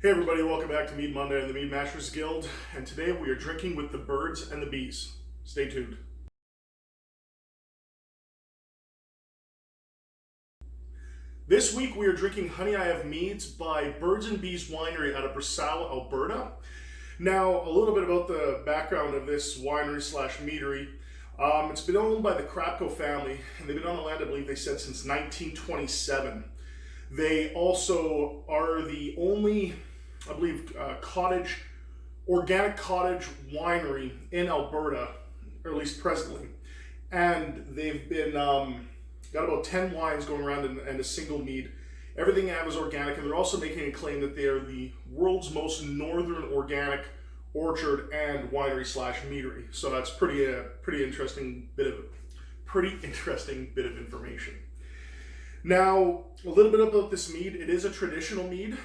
Hey everybody, welcome back to Mead Monday and the Mead Masters Guild, and today we are drinking with the birds and the bees. Stay tuned. This week we are drinking Honey I Have Meads by Birds and Bees Winery out of Brassow, Alberta. Now, a little bit about the background of this winery slash meadery. It's been owned by the Krapko family, and they've been on the land, I believe they said, since 1927. They also are the only, I believe, organic cottage winery in Alberta, or at least presently. And they've been, got about 10 wines going around and a single mead. Everything they have is organic, and they're also making a claim that they are the world's most northern organic orchard and winery slash meadery. So that's pretty interesting bit of information. Now, a little bit about this mead. It is a traditional mead.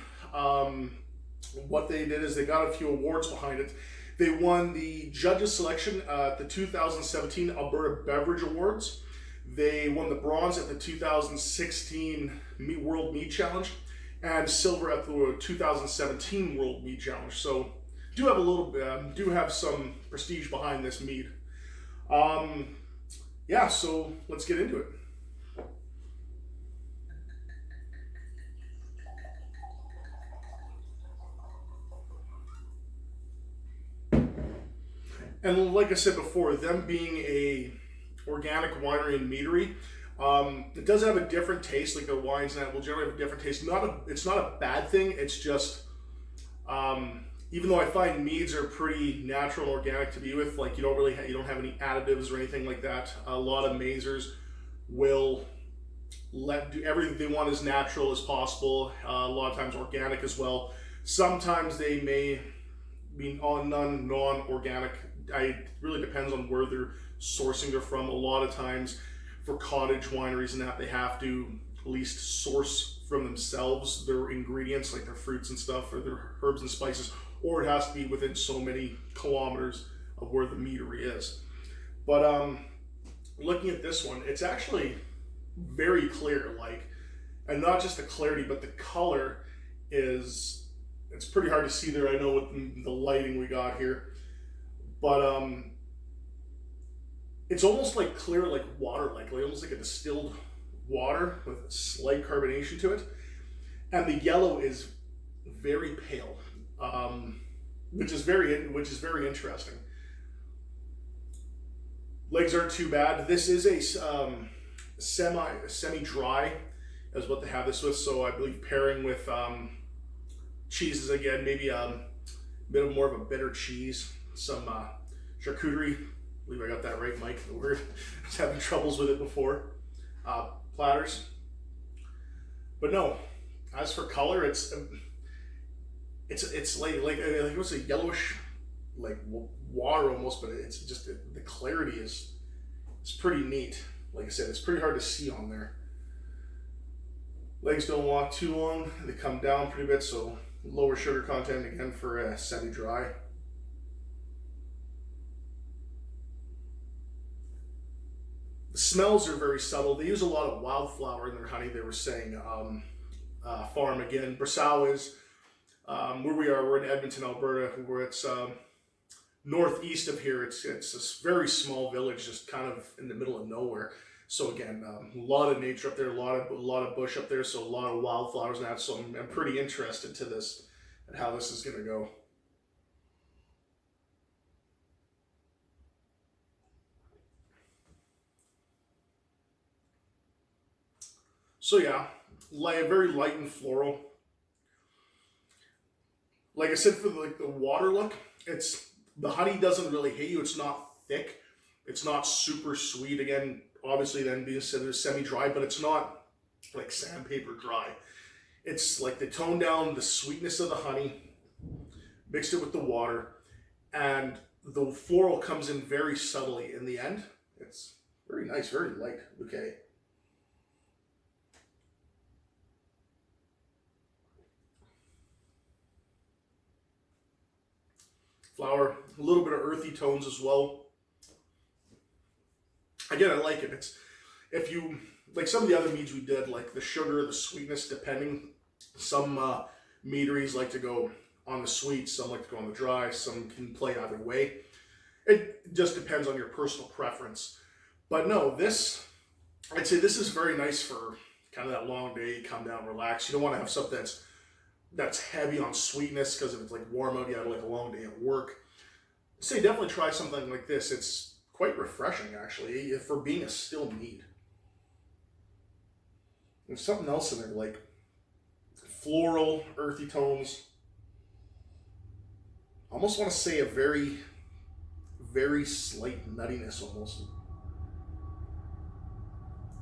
What they did is they got a few awards behind it. They won the judges selection at the 2017 Alberta Beverage Awards. They won the bronze at the 2016 World Mead Challenge and silver at the 2017 World Mead Challenge. So do have some prestige behind this mead. Yeah, so let's get into it. And like I said before, them being a organic winery and meadery, it does have a different taste. Like their wines and that will generally have a different taste. It's not a bad thing. It's just, even though I find meads are pretty natural and organic to be with, like you don't have any additives or anything like that. A lot of mazers will do everything they want as natural as possible. A lot of times organic as well. Sometimes they may be non-organic. It really depends on where they're sourcing it from. A lot of times for cottage wineries and that, they have to at least source from themselves their ingredients, like their fruits and stuff, or their herbs and spices, or it has to be within so many kilometers of where the meadery is. But looking at this one, it's actually very clear, and not just the clarity, but the color it's pretty hard to see there, I know, with the lighting we got here. But it's almost like clear, like water, almost like a distilled water with a slight carbonation to it. And the yellow is very pale, which is very interesting. Legs aren't too bad. This is a semi-dry, is what they have this with. So I believe pairing with cheeses again, maybe a bit more of a bitter cheese. Some charcuterie, I believe I got that right, Mike, the word. I was having troubles with it before. Platters. But no, as for color, it's like it was a yellowish, like water almost, but it's just the clarity is pretty neat. Like I said, it's pretty hard to see on there. Legs don't walk too long. They come down pretty bit, so lower sugar content again for semi-dry. The smells are very subtle. They use a lot of wildflower in their honey, they were saying. Farm again. Brassow is where we are. We're in Edmonton, Alberta, where it's northeast of here. It's a very small village, just kind of in the middle of nowhere. So again, a lot of nature up there, a lot of bush up there, so a lot of wildflowers and that. So I'm pretty interested to this and how this is going to go. So yeah, very light and floral. Like I said, for the water look, the honey doesn't really hit you. It's not thick. It's not super sweet. Again, obviously then being said it's semi-dry, but it's not like sandpaper dry. It's like they tone down the sweetness of the honey, mixed it with the water, and the floral comes in very subtly in the end. It's very nice, very light. Okay. Flower, a little bit of earthy tones as well. Again, I like it. If you like some of the other meads we did, like the sugar, the sweetness, depending. Some meaderies like to go on the sweet, some like to go on the dry, some can play either way. It just depends on your personal preference. But no, I'd say this is very nice for kind of that long day, you come down, relax. You don't want to have something that's heavy on sweetness, because if it's like warm out, you have like a long day at work. Say definitely try something like this. It's quite refreshing actually for being a still mead. There's something else in there like floral, earthy tones. I almost want to say a very, very slight nuttiness almost.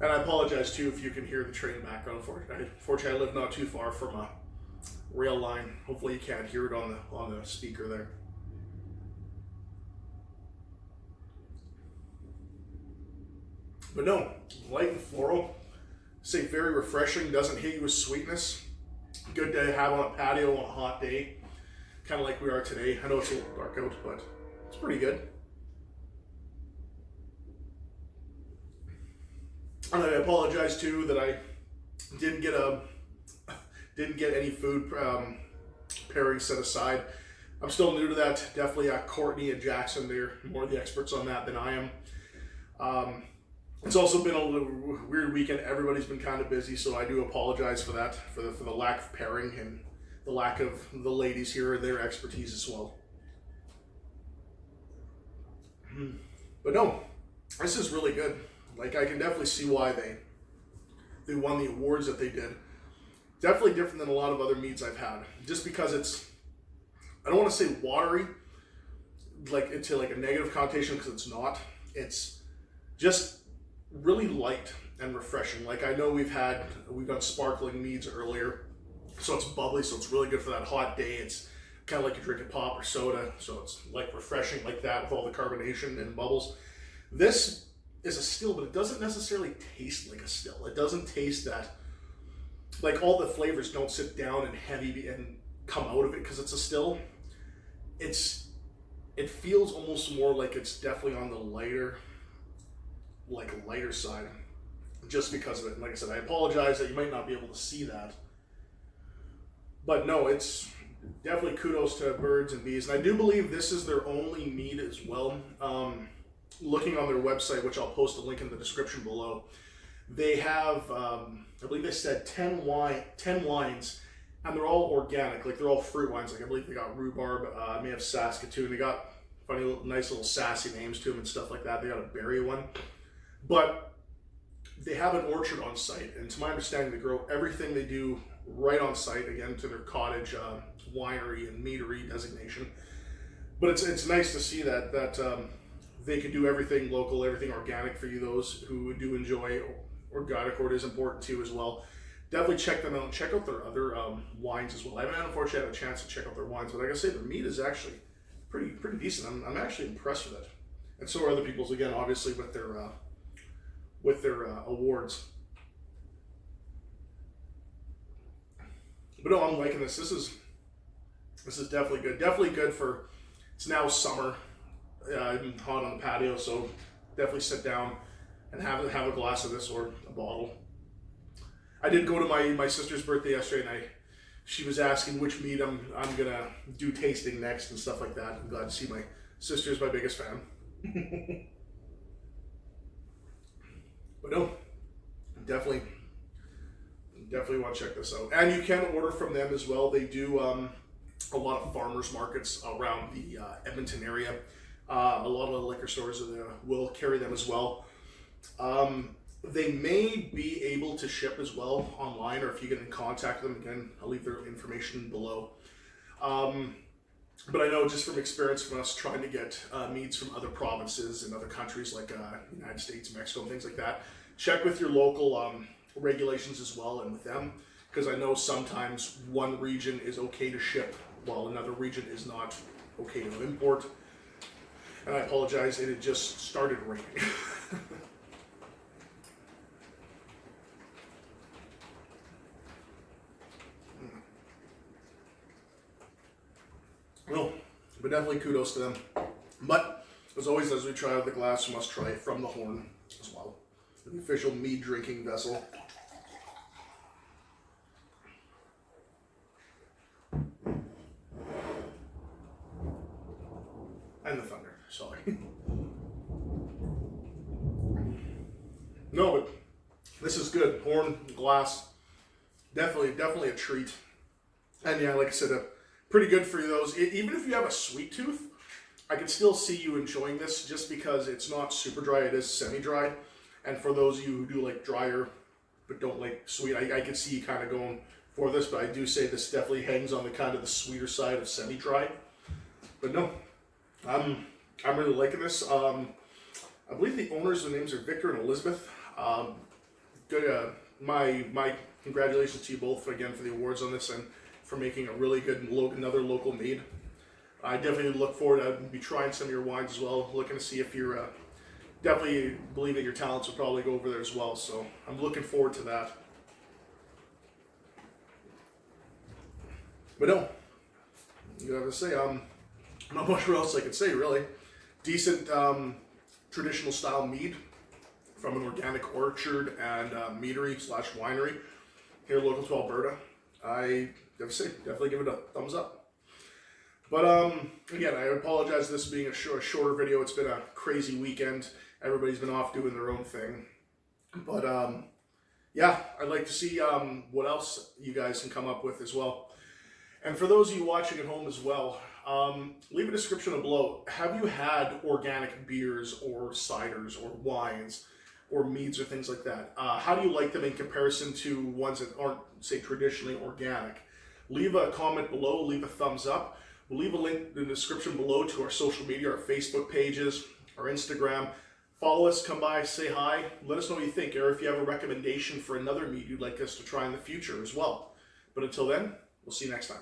And I apologize too if you can hear the train background. Unfortunately, I live not too far from a rail line. Hopefully you can't hear it on the speaker there. But no, light and floral. Say very refreshing, doesn't hit you with sweetness. Good to have on a patio on a hot day, kind of like we are today. I know it's a little dark out, but it's pretty good. And I apologize too that I didn't get any food pairing set aside. I'm still new to that. Definitely Courtney and Jackson, they're more the experts on that than I am. It's also been a little weird weekend. Everybody's been kind of busy, so I do apologize for that, for the lack of pairing and the lack of the ladies here and their expertise as well. But no, this is really good. Like, I can definitely see why they won the awards that they did. Definitely different than a lot of other meads I've had, just because it's, I don't want to say watery, like into like a negative connotation, because it's not. It's just really light and refreshing. Like, I know we've done sparkling meads earlier, so it's bubbly, so it's really good for that hot day. It's kind of like you're drinking pop or soda, so it's like refreshing like that with all the carbonation and bubbles. This is a still, but it doesn't necessarily taste like a still. It doesn't taste that, like, all the flavors don't sit down and heavy and come out of it because it's a still. It feels almost more like it's definitely on the lighter side, just because of it. And like I said, I apologize that you might not be able to see that, but no, it's definitely kudos to Birds and Bees. And I do believe this is their only mead as well. Looking on their website, which I'll post a link in the description below, they have, I believe they said 10 wines, and they're all organic. Like, they're all fruit wines. Like, I believe they got rhubarb, may have Saskatoon. They got funny, nice little sassy names to them and stuff like that. They got a berry one. But they have an orchard on site, and to my understanding, they grow everything they do right on site, again, to their cottage winery and meadery designation. But it's nice to see that they can do everything local, everything organic for you, those who do enjoy organic, or it is important to as well. Definitely check them out and check out their other wines as well. I haven't unfortunately had a chance to check out their wines, but like I say, their mead is actually pretty decent. I'm actually impressed with it. And so are other people's, again, obviously with their awards. But no, I'm liking this. This is definitely good. Definitely good for, it's now summer. I'm hot on the patio, so definitely sit down and have a glass of this, or a bottle. I did go to my sister's birthday yesterday, and she was asking which mead I'm gonna do tasting next and stuff like that. I'm glad to see my sister's my biggest fan. But no, definitely want to check this out. And you can order from them as well. They do a lot of farmers markets around the Edmonton area. A lot of the liquor stores will carry them as well. They may be able to ship as well online, or if you get in contact with them, again, I'll leave their information below. But I know just from experience from us trying to get meads from other provinces and other countries like United States, Mexico, and things like that, check with your local regulations as well and with them, because I know sometimes one region is okay to ship while another region is not okay to import. And I apologize, it had just started raining. Well, but definitely kudos to them. But as always, as we try out the glass, we must try it from the horn as well. The official mead drinking vessel. And the thunder, sorry. No, but this is good. Horn, glass, definitely a treat. And yeah, like I said, pretty good for those. Even if you have a sweet tooth, I can still see you enjoying this just because it's not super dry. It is semi-dry. And for those of you who do like drier but don't like sweet, I can see you kind of going for this. But I do say this definitely hangs on the kind of the sweeter side of semi-dry. But no, I'm really liking this. I believe the owners, their names are Victor and Elizabeth. Good. My congratulations to you both again for the awards on this and for making a really good another local mead. I definitely look forward to be trying some of your wines as well. Looking to see if you're definitely believe that your talents will probably go over there as well. So I'm looking forward to that. But no, you have to say not much else I could say really. Decent traditional style mead from an organic orchard and meadery / winery here local to Alberta. I have to say, definitely give it a thumbs up. But again, I apologize for this being a shorter video. It's been a crazy weekend. Everybody's been off doing their own thing. But yeah, I'd like to see what else you guys can come up with as well. And for those of you watching at home as well, leave a description below. Have you had organic beers or ciders or wines or meads or things like that? How do you like them in comparison to ones that aren't, say, traditionally organic? Leave a comment below, leave a thumbs up. We'll leave a link in the description below to our social media, our Facebook pages, our Instagram. Follow us, come by, say hi, let us know what you think, or if you have a recommendation for another mead you'd like us to try in the future as well. But until then, we'll see you next time.